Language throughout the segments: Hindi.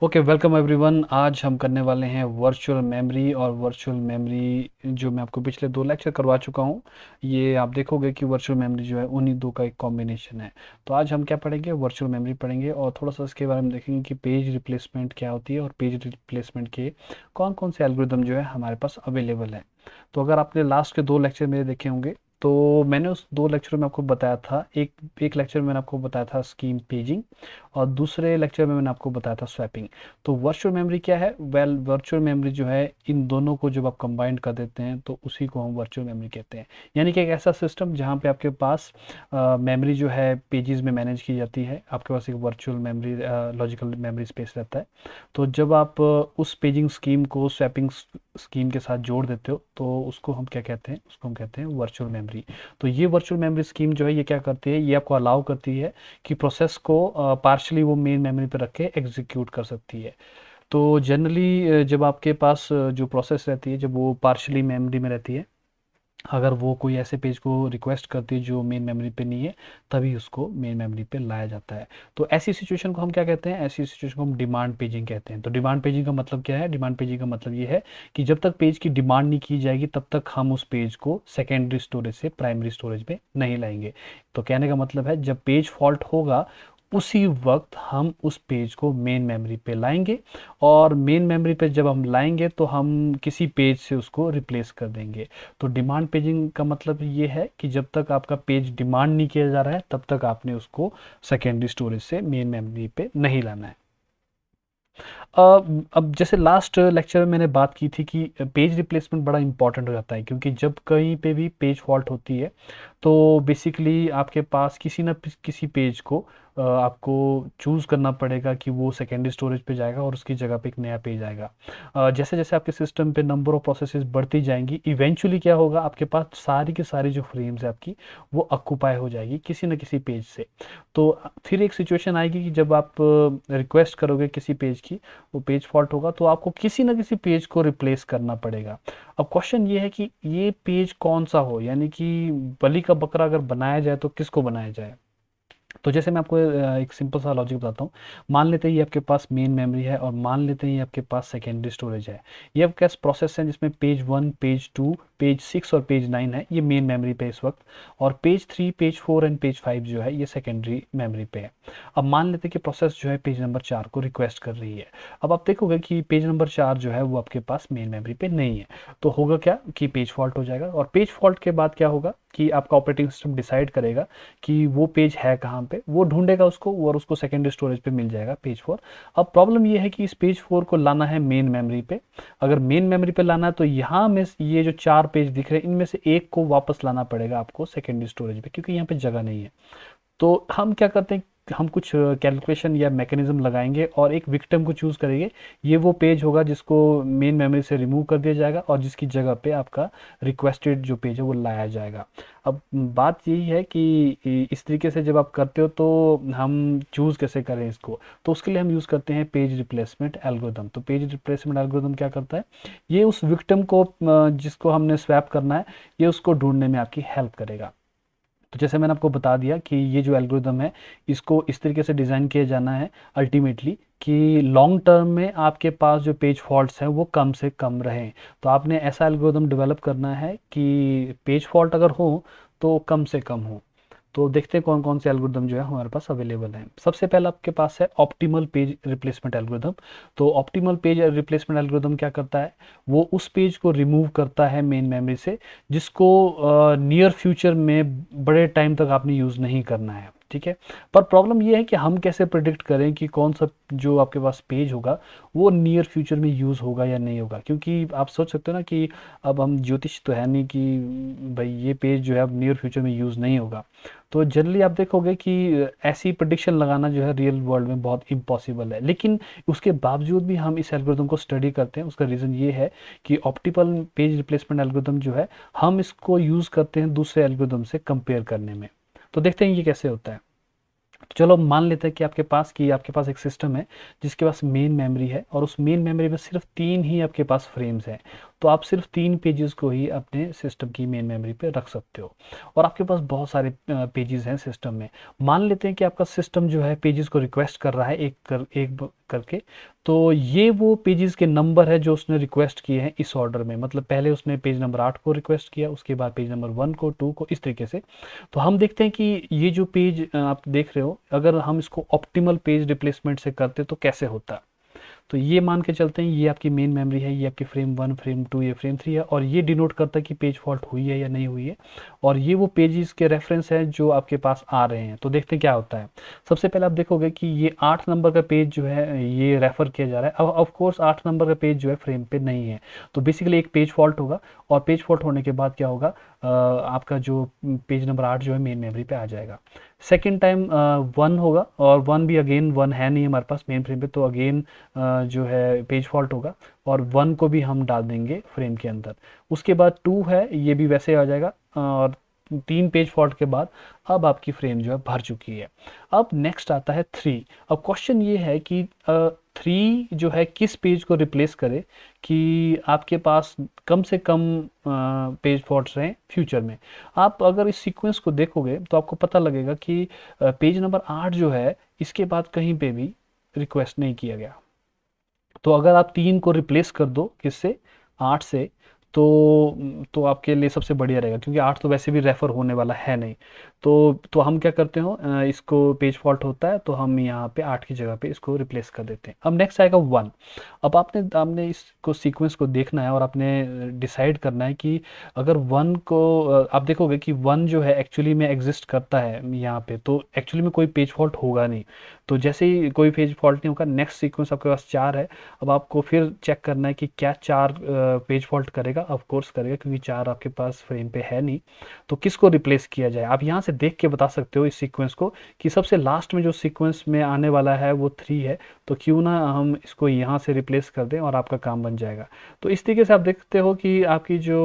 Okay, welcome everyone. आज हम करने वाले हैं वर्चुअल मेमोरी। और वर्चुअल मेमोरी जो मैं आपको पिछले 2 लेक्चर करवा चुका हूँ, ये आप देखोगे कि वर्चुअल मेमोरी जो है उन्हीं दो का एक कॉम्बिनेशन है। तो आज हम क्या पढ़ेंगे, वर्चुअल मेमोरी पढ़ेंगे और थोड़ा सा इसके बारे में देखेंगे कि पेज रिप्लेसमेंट क्या होती है और पेज रिप्लेसमेंट के कौन कौन से एल्गोरिदम जो है हमारे पास अवेलेबल है। तो अगर आपने लास्ट के 2 लेक्चर मेरे देखे होंगे तो मैंने उस 2 लेक्चरों में आपको बताया था, एक एक लेक्चर में मैंने आपको बताया था स्कीम पेजिंग और दूसरे लेक्चर में मैंने आपको बताया था स्वैपिंग। तो वर्चुअल मेमोरी क्या है? वर्चुअल मेमोरी जो है इन दोनों को जब आप कंबाइंड कर देते हैं तो उसी को हम वर्चुअल मेमोरी कहते हैं। यानी कि एक ऐसा सिस्टम जहाँ पे आपके पास मेमोरी जो है पेजेस में मैनेज की जाती है, आपके पास एक virtual memory logical memory space रहता है। तो जब आप उस पेजिंग स्कीम को स्वैपिंग स्कीम के साथ जोड़ देते हो तो उसको हम क्या कहते हैं? उसको हम कहते हैं वर्चुअल मेमोरी। तो ये वर्चुअल मेमोरी स्कीम जो है ये क्या करती है, ये आपको अलाउ करती है कि प्रोसेस को पार्शली वो मेन मेमोरी पे रख के एग्जीक्यूट कर सकती है। तो जनरली जब आपके पास जो प्रोसेस रहती है, जब वो पार्शली मेमोरी में रहती है, अगर वो कोई ऐसे पेज को रिक्वेस्ट करती है जो मेन मेमोरी पे नहीं है, तभी उसको मेन मेमोरी पे लाया जाता है। तो ऐसी सिचुएशन को हम क्या कहते हैं? ऐसी सिचुएशन को हम डिमांड पेजिंग कहते हैं। तो डिमांड पेजिंग का मतलब क्या है? डिमांड पेजिंग का मतलब ये है कि जब तक पेज की डिमांड नहीं की जाएगी तब तक हम उस पेज को सेकेंडरी स्टोरेज से प्राइमरी स्टोरेज में नहीं लाएंगे। तो कहने का मतलब है, जब पेज फॉल्ट होगा उसी वक्त हम उस पेज को मेन मेमोरी पे लाएंगे, और मेन मेमोरी पे जब हम लाएंगे तो हम किसी पेज से उसको रिप्लेस कर देंगे। तो डिमांड पेजिंग का मतलब ये है कि जब तक आपका पेज डिमांड नहीं किया जा रहा है तब तक आपने उसको सेकेंडरी स्टोरेज से मेन मेमोरी पे नहीं लाना है। अब जैसे लास्ट लेक्चर में मैंने बात की थी कि पेज रिप्लेसमेंट बड़ा इंपॉर्टेंट हो जाता है, क्योंकि जब कहीं पे भी पेज फॉल्ट होती है तो बेसिकली आपके पास किसी न किसी पेज को आपको चूज़ करना पड़ेगा कि वो सेकेंडरी स्टोरेज पे जाएगा और उसकी जगह पे एक नया पेज आएगा। जैसे जैसे आपके सिस्टम पे नंबर ऑफ प्रोसेसेस बढ़ती जाएंगी, इवेंचुअली क्या होगा, आपके पास सारी की सारी जो फ्रेम्स है आपकी, वो ऑक्यूपाई हो जाएगी किसी न किसी पेज से। तो फिर एक सिचुएशन आएगी कि जब आप रिक्वेस्ट करोगे किसी पेज की, वो पेज फॉल्ट होगा तो आपको किसी ना किसी पेज को रिप्लेस करना पड़ेगा। अब क्वेश्चन ये है कि ये पेज कौन सा हो, यानी कि बलि का बकरा अगर बनाया जाए तो किसको बनाया जाए। तो जैसे मैं आपको एक सिंपल सा लॉजिक बताता हूँ। मान लेते हैं ये आपके पास मेन मेमोरी है और मान लेते हैं ये आपके पास सेकेंडरी स्टोरेज है। ये आपके पास प्रोसेस है जिसमें पेज 1, पेज 2, पेज 6 और पेज 9 है, ये मेन मेमोरी पे इस वक्त। और पेज 3, पेज 4 एंड पेज 5 जो है ये सेकेंडरी मेमोरी पे है। अब मान लेते हैं कि प्रोसेस जो है पेज नंबर 4 को रिक्वेस्ट कर रही है। अब आप देखोगे कि पेज नंबर 4 जो है वो आपके पास मेन मेमोरी पे नहीं है। तो होगा क्या कि पेज फॉल्ट हो जाएगा, और पेज फॉल्ट के बाद क्या होगा कि आपका ऑपरेटिंग सिस्टम डिसाइड करेगा कि वो पेज है कहाँ पे, वो ढूंढेगा उसको और उसको सेकेंडरी स्टोरेज पे मिल जाएगा पेज 4। अब प्रॉब्लम ये है कि इस पेज 4 को लाना है मेन मेमोरी पे। अगर मेन मेमोरी पे लाना है तो यहाँ में ये जो 4 पेज दिख रहे हैं इनमें से एक को वापस लाना पड़ेगा आपको सेकेंडरी स्टोरेज पे, क्योंकि यहाँ पे जगह नहीं है। तो हम क्या करते हैं, हम कुछ कैलकुलेशन या मैकेनिज्म लगाएंगे और एक विक्टिम को चूज़ करेंगे। ये वो पेज होगा जिसको मेन मेमोरी से रिमूव कर दिया जाएगा और जिसकी जगह पे आपका रिक्वेस्टेड जो पेज है वो लाया जाएगा। अब बात यही है कि इस तरीके से जब आप करते हो तो हम चूज़ कैसे करें इसको। तो उसके लिए हम यूज़ करते हैं पेज रिप्लेसमेंट एल्गोरिदम। तो पेज रिप्लेसमेंट एल्गोरिदम क्या करता है, ये उस विक्टिम को जिसको हमने स्वैप करना है, ये उसको ढूंढने में आपकी हेल्प करेगा। तो जैसे मैंने आपको बता दिया कि ये जो एल्गोरिदम है इसको इस तरीके से डिज़ाइन किया जाना है अल्टीमेटली कि लॉन्ग टर्म में आपके पास जो पेज फॉल्ट्स हैं वो कम से कम रहें। तो आपने ऐसा एल्गोरिदम डेवलप करना है कि पेज फॉल्ट अगर हो तो कम से कम हो। तो देखते हैं कौन कौन से एल्गोरिदम जो है हमारे पास अवेलेबल हैं। सबसे पहला आपके पास है ऑप्टिमल पेज रिप्लेसमेंट एल्गोरिदम। तो ऑप्टिमल पेज रिप्लेसमेंट एल्गोरिदम क्या करता है, वो उस पेज को रिमूव करता है मेन मेमोरी से जिसको नियर फ्यूचर में बड़े टाइम तक आपने यूज़ नहीं करना है। ठीक है। पर प्रॉब्लम ये है कि हम कैसे प्रिडिक्ट करें कि कौन सा जो आपके पास पेज होगा वो नियर फ्यूचर में यूज़ होगा या नहीं होगा, क्योंकि आप सोच सकते हो ना कि अब हम ज्योतिष तो है नहीं कि भाई ये पेज जो है अब नियर फ्यूचर में यूज़ नहीं होगा। तो जनरली आप देखोगे कि ऐसी प्रिडिक्शन लगाना जो है रियल वर्ल्ड में बहुत इम्पॉसिबल है, लेकिन उसके बावजूद भी हम इस एल्गोरिदम को स्टडी करते हैं। उसका रीज़न ये है कि ऑप्टिमल पेज रिप्लेसमेंट एल्गोरिदम जो है हम इसको यूज़ करते हैं दूसरे एल्गोरिदम से कंपेयर करने में। तो देखते हैं ये कैसे होता है। तो चलो मान लेते हैं कि आपके पास एक सिस्टम है जिसके पास मेन मेमोरी है और उस मेन मेमोरी में सिर्फ 3 ही आपके पास फ्रेम्स हैं। तो आप सिर्फ 3 पेजेस को ही अपने सिस्टम की मेन मेमोरी पे रख सकते हो। और आपके पास बहुत सारे पेजेस हैं सिस्टम में। मान लेते हैं कि आपका सिस्टम जो है पेजेस को रिक्वेस्ट कर रहा है करके, तो ये वो पेजेस के नंबर है जो उसने रिक्वेस्ट किए हैं इस ऑर्डर में। मतलब पहले उसने पेज नंबर 8 को रिक्वेस्ट किया, उसके बाद पेज नंबर 1 को, 2 को, इस तरीके से। तो हम देखते हैं कि ये जो पेज आप देख रहे हो, अगर हम इसको ऑप्टिमल पेज रिप्लेसमेंट से करते तो कैसे होता। तो ये मान के चलते हैं ये आपकी मेन मेमोरी है, ये आपकी फ्रेम 1, फ्रेम 2, ये फ्रेम 3 है, और ये डिनोट करता है कि पेज फॉल्ट हुई है या नहीं हुई है। और ये वो पेजेस के रेफरेंस हैं जो आपके पास आ रहे हैं। तो देखते हैं क्या होता है। सबसे पहले आप देखोगे कि ये 8 नंबर का पेज जो है ये रेफर किया जा रहा है। अब ऑफ कोर्स 8 नंबर का पेज जो है फ्रेम पे नहीं है, तो बेसिकली एक पेज फॉल्ट होगा। और पेज फॉल्ट होने के बाद क्या होगा, आपका जो पेज नंबर 8 जो है मेन मेमोरी पे आ जाएगा। सेकेंड टाइम 1 होगा, और 1 भी अगेन 1 है नहीं हमारे पास मेन फ्रेम पे, तो अगेन जो है पेज फॉल्ट होगा, और 1 को भी हम डाल देंगे फ्रेम के अंदर। उसके बाद 2 है, ये भी वैसे आ जाएगा। और 3 पेज फॉल्ट के बाद अब आपकी फ्रेम जो है भर चुकी है। अब नेक्स्ट आता है 3। अब क्वेश्चन ये है कि 3 जो है किस पेज को रिप्लेस करे कि आपके पास कम से कम पेज फॉल्ट्स रहें फ्यूचर में। आप अगर इस सीक्वेंस को देखोगे तो आपको पता लगेगा कि पेज नंबर 8 जो है इसके बाद कहीं पे भी रिक्वेस्ट नहीं किया गया। तो अगर आप 3 को रिप्लेस कर दो किससे, 8 से, तो आपके लिए सबसे बढ़िया रहेगा, क्योंकि 8 तो वैसे भी रेफर होने वाला है नहीं। तो हम क्या करते हो, इसको पेज फॉल्ट होता है तो हम यहाँ पे 8 की जगह पे इसको रिप्लेस कर देते हैं। अब नेक्स्ट आएगा 1। अब आपने इसको सीक्वेंस को देखना है और आपने डिसाइड करना है कि अगर 1 को आप देखोगे कि 1 जो है एक्चुअली में एग्जिस्ट करता है यहाँ पे, तो एक्चुअली में कोई पेज फॉल्ट होगा नहीं। तो जैसे ही कोई पेज फॉल्ट नहीं होगा, नेक्स्ट सीक्वेंस आपके पास 4 है। अब आपको फिर चेक करना है कि क्या 4 पेज फॉल्ट करेगा। ऑफ कोर्स करेगा, क्योंकि 4 आपके पास फ्रेम पे है नहीं। तो किसको रिप्लेस किया जाए, आप यहाँ से देख के बता सकते हो इस सीक्वेंस को कि सबसे लास्ट में जो सीक्वेंस में आने वाला है वो 3 है, तो क्यों ना हम इसको यहाँ से रिप्लेस कर दें और आपका काम बन जाएगा। तो इस तरीके से आप देखते हो कि आपकी जो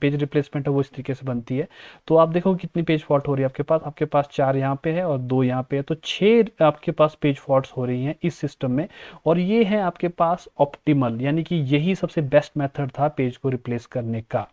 पेज रिप्लेसमेंट है वो इस तरीके से बनती है। तो आप देखो कितनी पेज फॉल्ट हो रही है आपके पास 4 यहाँ पे है और 2 यहाँ पे है, तो 6 आपके पास पेज फॉल्ट्स हो रही हैं इस सिस्टम में। और ये है आपके पास ऑप्टिमल, यानी कि यही सबसे बेस्ट मेथड था पेज को रिप्लेस करने का।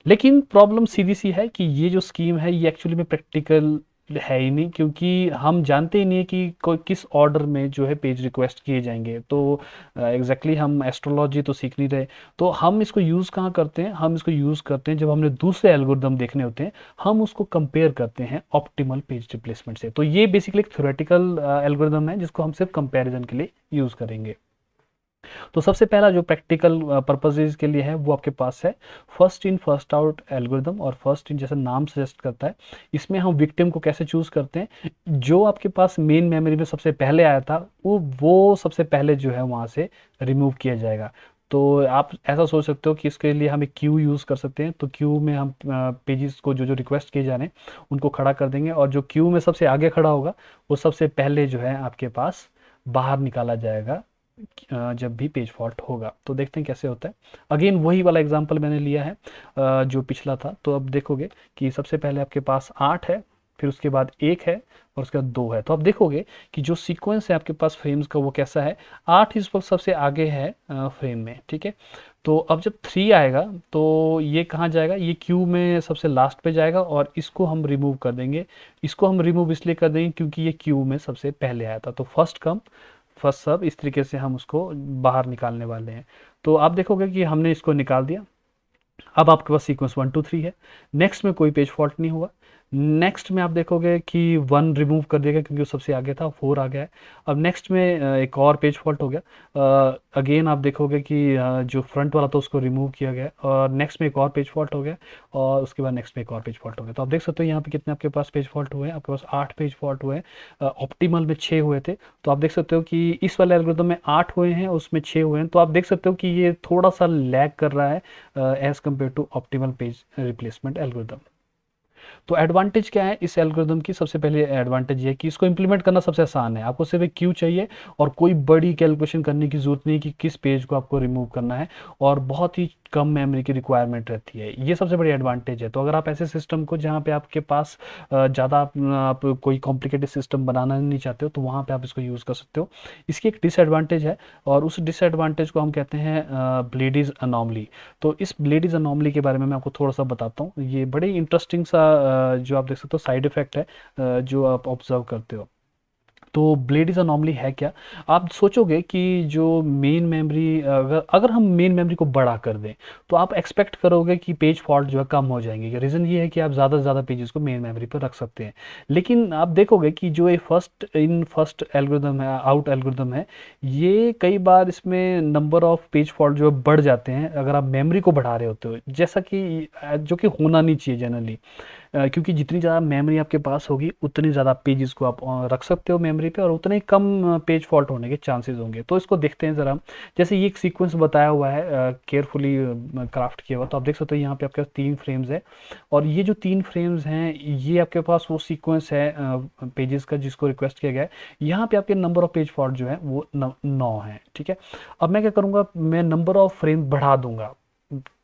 लेकिन प्रॉब्लम सीधी सी है कि ये जो स्कीम है ये एक्चुअली में प्रैक्टिकल है ही नहीं, क्योंकि हम जानते ही नहीं कि कोई किस ऑर्डर में जो है पेज रिक्वेस्ट किए जाएंगे। तो एग्जैक्टली हम एस्ट्रोलॉजी तो सीख नहीं रहे। तो हम इसको यूज़ कहाँ करते हैं, हम इसको यूज़ करते हैं जब हमने दूसरे एल्गोरिदम देखने होते हैं, हम उसको कंपेयर करते हैं ऑप्टिमल पेज रिप्लेसमेंट से। तो ये बेसिकली एक थ्योरेटिकल एल्गोरिदम है जिसको हम सिर्फ कंपेरिजन के लिए यूज़ करेंगे। तो सबसे पहला जो प्रैक्टिकल पर्पजेज के लिए है वो आपके पास है first in first out algorithm. और फर्स्ट इन जैसा नाम सजेस्ट करता है, इसमें हम विक्टिम को कैसे चूज करते हैं, जो आपके पास मेन मेमोरी में सबसे पहले आया था वो सबसे पहले जो है वहाँ से रिमूव किया जाएगा। तो आप ऐसा सोच सकते हो कि इसके लिए हम एक क्यू यूज़ कर सकते हैं। तो क्यू में हम पेजेस को जो जो रिक्वेस्ट किए जा रहे हैं उनको खड़ा कर देंगे, और जो क्यू में सबसे आगे खड़ा होगा वो सबसे पहले जो है आपके पास बाहर निकाला जाएगा जब भी पेज फॉल्ट होगा। तो देखते हैं कैसे होता है। अगेन वही वाला एग्जांपल मैंने लिया है जो पिछला था। तो अब देखोगे कि सबसे पहले आपके पास 8 है, फिर उसके बाद 1 है, और उसके बाद 2 है। तो आप देखोगे कि जो सीक्वेंस है आपके पास फ्रेम्स का वो कैसा है, 8 इस वक्त सबसे आगे है फ्रेम में, ठीक है। तो अब जब 3 आएगा तो ये कहाँ जाएगा, ये क्यू में सबसे लास्ट पे जाएगा, और इसको हम रिमूव कर देंगे। इसको हम रिमूव इसलिए कर देंगे क्योंकि ये क्यू में सबसे पहले आया था। तो फर्स्ट कम फर्स्ट सर्व, इस तरीके से हम उसको बाहर निकालने वाले हैं। तो आप देखोगे कि हमने इसको निकाल दिया। अब आपके पास सीक्वेंस 1 2 3 है। नेक्स्ट में कोई पेज फॉल्ट नहीं हुआ। नेक्स्ट में आप देखोगे कि 1 रिमूव कर दिया गया क्योंकि वो सबसे आगे था, 4 आ गया है। अब नेक्स्ट में एक और पेज फॉल्ट हो गया। अगेन आप देखोगे कि जो फ्रंट वाला था उसको रिमूव किया गया, और नेक्स्ट में एक और पेज फॉल्ट हो गया, और उसके बाद नेक्स्ट में एक और पेज फॉल्ट हो गया। तो आप देख सकते हो यहाँ पे कितने आपके पास पेज फॉल्ट हुए हैं, आपके पास 8 पेज फॉल्ट हुए हैं। ऑप्टिमल में 6 हुए थे। तो आप देख सकते हो कि इस वाले एल्गोरिथम में 8 हुए हैं, उसमें 6 हुए हैं। तो आप देख सकते हो कि ये थोड़ा सा लैग कर रहा है as compare to optimal page replacement algorithm. तो एडवांटेज क्या है इस एल्गोरिदम की, सबसे पहले एडवांटेज ये है कि इसको इंप्लीमेंट करना सबसे आसान है। आपको सिर्फ एक क्यू चाहिए और कोई बड़ी कैलकुलेशन करने की जरूरत नहीं कि किस पेज को आपको रिमूव करना है, और बहुत ही कम मेमोरी की रिक्वायरमेंट रहती है, ये सबसे बड़ी एडवांटेज है। तो अगर आप ऐसे सिस्टम को जहाँ पे आपके पास ज़्यादा आप कोई कॉम्प्लिकेटेड सिस्टम बनाना नहीं चाहते हो, तो वहाँ पे आप इसको यूज़ कर सकते हो। इसकी एक डिसएडवांटेज है, और उस डिसएडवांटेज को हम कहते हैं ब्लेडीज अनॉमली। तो इस ब्लेडीज अनॉमली के बारे में मैं आपको थोड़ा सा बताता हूँ। ये बड़ी इंटरेस्टिंग सा जो आप देख सकते हो साइड इफेक्ट है, जो आप ऑब्जर्व करते हो। तो ब्लेड इज़ अनॉमली है क्या? आप सोचोगे कि जो मेन मेमोरी, अगर अगर हम मेन मेमोरी को बड़ा कर दें, तो आप एक्सपेक्ट करोगे कि पेज फॉल्ट जो है कम हो जाएंगे। रीज़न ये है कि आप ज़्यादा से ज़्यादा पेजेस को मेन मेमोरी पर रख सकते हैं। लेकिन आप देखोगे कि जो ये फर्स्ट इन फर्स्ट एल्गोरिदम है, आउट एल्गोरिदम है, ये कई बार इसमें नंबर ऑफ पेज फॉल्ट जो है बढ़ जाते हैं अगर आप मेमोरी को बढ़ा रहे होते हो, जैसा कि जो कि होना नहीं चाहिए जनरली। क्योंकि जितनी ज़्यादा मेमोरी आपके पास होगी, उतनी ज़्यादा पेजेस को आप रख सकते हो मेमोरी पे, और उतने ही कम पेज फॉल्ट होने के चांसेस होंगे। तो इसको देखते हैं ज़रा हम। जैसे ये एक सीक्वेंस बताया हुआ है, केयरफुली क्राफ्ट किया हुआ, तो आप देख सकते हो यहाँ पे आपके पास 3 फ्रेम्स है, और ये जो 3 फ्रेम्स हैं, ये आपके पास वो सीक्वेंस है पेजेस का जिसको रिक्वेस्ट किया गया है। यहाँ पे आपके नंबर ऑफ पेज फॉल्ट जो है वो 9 है, ठीक है। अब मैं क्या करूँगा, मैं नंबर ऑफ फ्रेम बढ़ा दूंगा,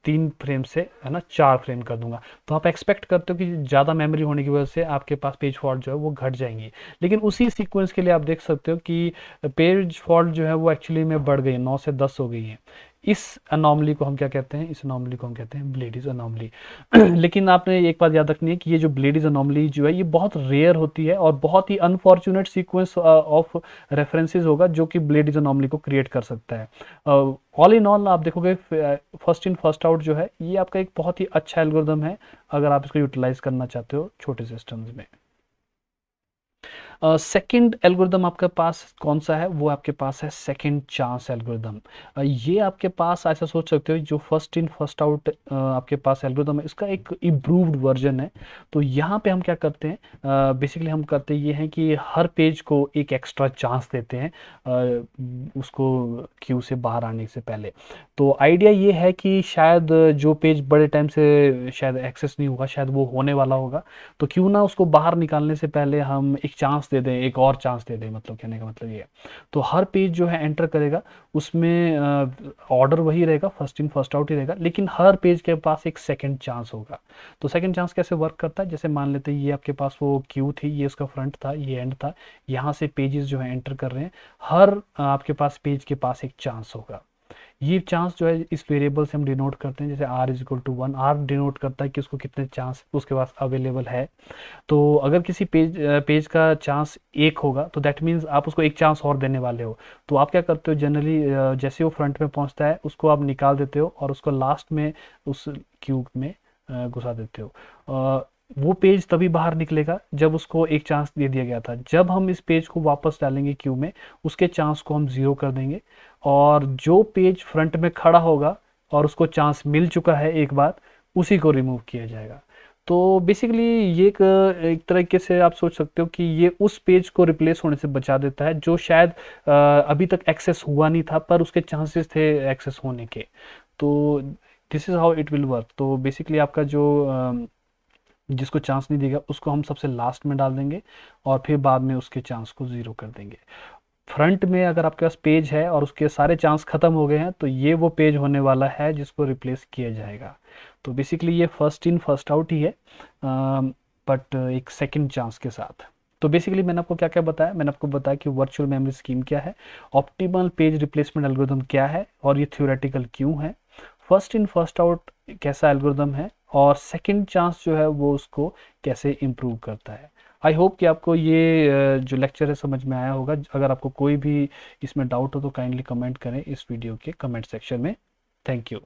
3 फ्रेम से है ना 4 फ्रेम कर दूंगा। तो आप एक्सपेक्ट करते हो कि ज़्यादा मेमोरी होने की वजह से आपके पास पेज फॉल्ट जो है वो घट जाएंगी। लेकिन उसी सीक्वेंस के लिए आप देख सकते हो कि पेज फॉल्ट जो है वो एक्चुअली में बढ़ गई है, 9 से 10 हो गई है। इस अनोमली को हम क्या कहते हैं, इस अनोमली को हम कहते हैं ब्लेडीज अनोमली। लेकिन आपने एक बात याद रखनी है कि ये जो ब्लेडीज अनोमली जो है ये बहुत रेयर होती है, और बहुत ही अनफॉर्चुनेट सीक्वेंस ऑफ रेफरेंसेस होगा जो कि ब्लेडीज अनोमली को क्रिएट कर सकता है। ऑल इन ऑल आप देखोगे फर्स्ट इन फर्स्ट आउट जो है ये आपका एक बहुत ही अच्छा एल्गोरिदम है, अगर आप इसको यूटिलाइज करना चाहते हो छोटे सिस्टम्स में। सेकंड एल्गोरिदम आपके पास कौन सा है, वो आपके पास है सेकंड चांस एल्गोरिदम। ये आपके पास ऐसा सोच सकते हो जो फर्स्ट इन फर्स्ट आउट आपके पास एल्गोरिदम है, इसका एक इम्प्रूव्ड वर्जन है। तो यहाँ पे हम क्या करते हैं, बेसिकली हम करते ये हैं कि हर पेज को एक एक्स्ट्रा चांस देते हैं उसको क्यू से बाहर आने से पहले। तो आइडिया ये है कि शायद जो पेज बड़े टाइम से शायद एक्सेस नहीं होगा, शायद वो होने वाला होगा, तो क्यों ना उसको बाहर निकालने से पहले हम एक चांस दे दें, एक और चांस दे दें। मतलब कहने का मतलब ये है। तो हर पेज जो है एंटर करेगा, उसमें ऑर्डर वही रहेगा, फर्स्ट इन फर्स्ट आउट ही रहेगा, लेकिन हर पेज के पास एक सेकंड चांस होगा। तो सेकंड चांस कैसे वर्क करता है, जैसे मान लेते हैं ये आपके पास वो क्यू थी, ये उसका फ्रंट था, ये एंड था, यहाँ से पेजेस जो है एंटर कर रहे हैं, हर आपके पास पेज के पास एक चांस होगा। ये चांस जो है इस वेरिएबल से हम डिनोट करते हैं, जैसे r is equal to 1, R denote करता है कि उसको कितने चांस उसके पास अवेलेबल है। तो अगर किसी पेज का चांस 1 होगा, तो दैट मीन्स आप उसको एक चांस और देने वाले हो। तो आप क्या करते हो जनरली, जैसे वो फ्रंट में पहुंचता है उसको आप निकाल देते हो, और उसको लास्ट में उस क्यूब में घुसा देते हो। वो पेज तभी बाहर निकलेगा जब उसको एक चांस दे दिया गया था। जब हम इस पेज को वापस डालेंगे क्यू में, उसके चांस को हम 0 कर देंगे, और जो पेज फ्रंट में खड़ा होगा और उसको चांस मिल चुका है एक बार, उसी को रिमूव किया जाएगा। तो बेसिकली ये एक तरीके से आप सोच सकते हो कि ये उस पेज को रिप्लेस होने से बचा देता है जो शायद अभी तक एक्सेस हुआ नहीं था, पर उसके चांसेस थे एक्सेस होने के। तो this is how it will work. तो बेसिकली आपका जो जिसको चांस नहीं देगा उसको हम सबसे लास्ट में डाल देंगे, और फिर बाद में उसके चांस को 0 कर देंगे। फ्रंट में अगर आपके पास पेज है और उसके सारे चांस खत्म हो गए हैं, तो ये वो पेज होने वाला है जिसको रिप्लेस किया जाएगा। तो बेसिकली ये फर्स्ट इन फर्स्ट आउट ही है, बट एक सेकंड चांस के साथ। तो बेसिकली मैंने आपको क्या क्या बताया, मैंने आपको बताया कि वर्चुअल मेमोरी स्कीम क्या है, ऑप्टिमल पेज रिप्लेसमेंट एल्गोरिदम क्या है, और ये थ्योरेटिकल क्यों है, फर्स्ट इन फर्स्ट आउट कैसा एल्गोरिदम है, और सेकंड चांस जो है वो उसको कैसे इम्प्रूव करता है। आई होप कि आपको ये जो लेक्चर है समझ में आया होगा। अगर आपको कोई भी इसमें डाउट हो तो काइंडली कमेंट करें इस वीडियो के कमेंट सेक्शन में। Thank you.